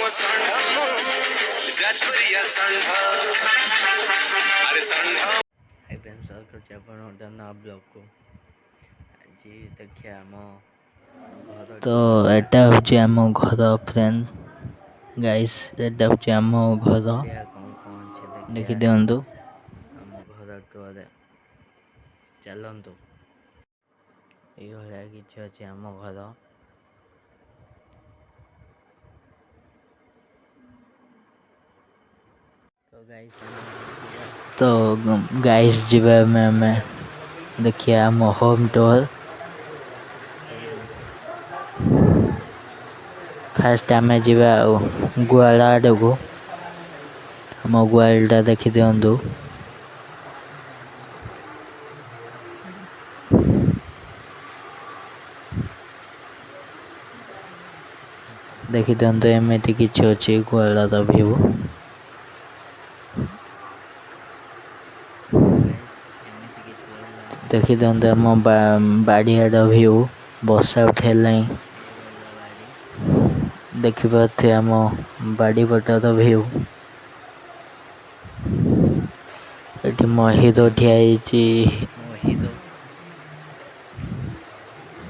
तो एटा होची आम घर फ्रेंड गाइस, एटा होची आम घर देखि दियंतु आम घर टुअर चलंतु ये किसी अच्छे आम घर। तो गाइस जीवा में देखिए आम होम टूर। फास्ट आम जीवा गुआल आड़ को आम गुआलटा देखी दिंतु। देखी दिंतु एमती किसी अच्छी गुआलर व्यू देखी दिंतु आम बाड़ियार व्यू वर्षा उठेला देखिपे आम बाड़ी पटार व्यू ये महिद ठिया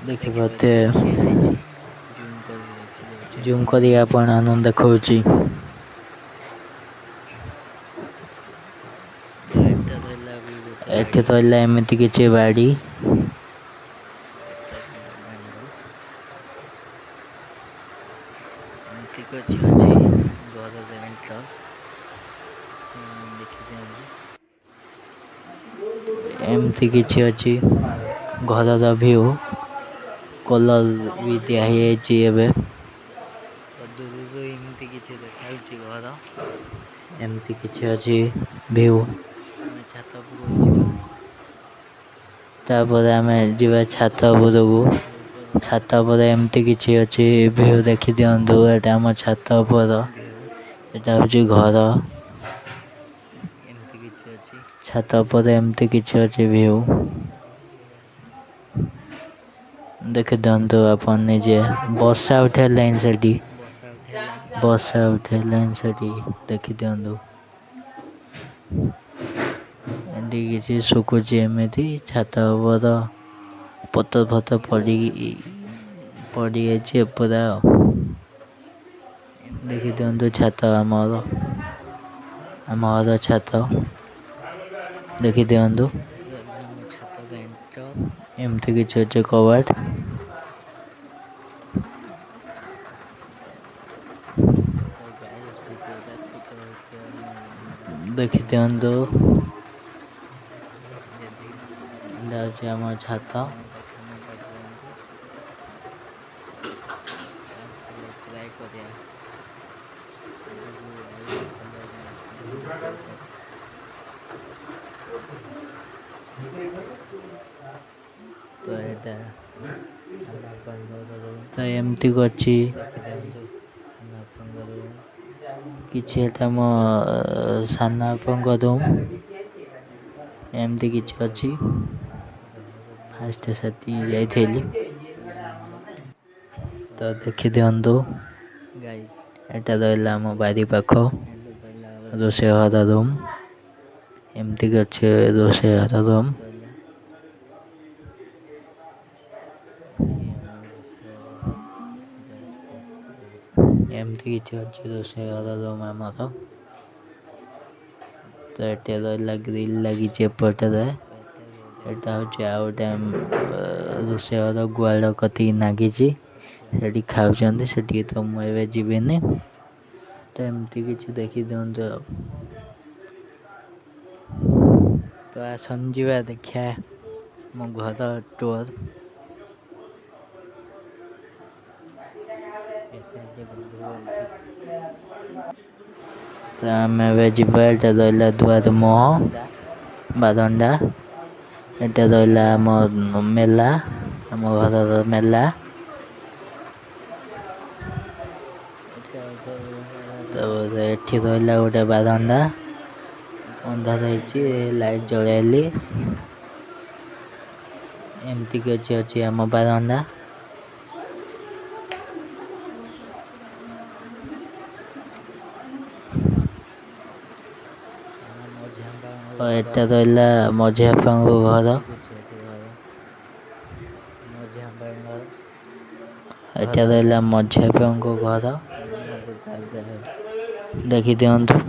देखिपे जूम कर आनंद देखी एठी तो एमती किसी बाड़ी एमती किसी अच्छी घर व्यू कलर भी दिखाई एमती किसी देखा घर एमती किसी अच्छी व्यू तापर आम जा छात उपरकू छात पर एमती किसी अच्छी व्यू देखी दिंतु एटा आम छात पर एटा हूँ घर छात पर एमती किसी अच्छी व्यू देखी दिंतु अपन निजे वर्षा उठे लाइन से वर्षा उठे लाइन से देखी दिंतु एंडी किसी सुखुची एमती छात पर पतर फतर पड़ी पूरा देखी दिंतु छात आमर छात देखी दिंतु एमती किसी अच्छे कबाट देखी दिंतु आम छात तो एमती अच्छी किसी मो सानापा रूम एमती किसी अच्छी फास्ट से जाइली तो देखी दिंतु एटा रहा आम बारी पाख रोषे घर रूम एमती अच्छे रोषे घर रूम एमती किसी अच्छे रोषे घर रूम आमर तो ये रहा ग्रिल लगी एपटे एटा हूँ आउ टाइम रोषे घर गुआल कति नागी से खाऊँ से तो मुझे जीविनी तो एमती किसी देखी दिंतु तो आसन जा देखा मो घर टूर तो आम एटा रहा दुआर मुह बारंडा एटा रहा आम मेला आम घर मेला तो ये रहा गोटे बारंडा अंधार लाइट जलैली एमती किसी अच्छी आम बारंडा ଏଟା ରହିଲା ମଝିଆ ବାପାଙ୍କ ଘର। ଏଟା ରହିଲା ମଝିଆ ବାପାଙ୍କ ଘର। ଦେଖିଦିଅନ୍ତୁ।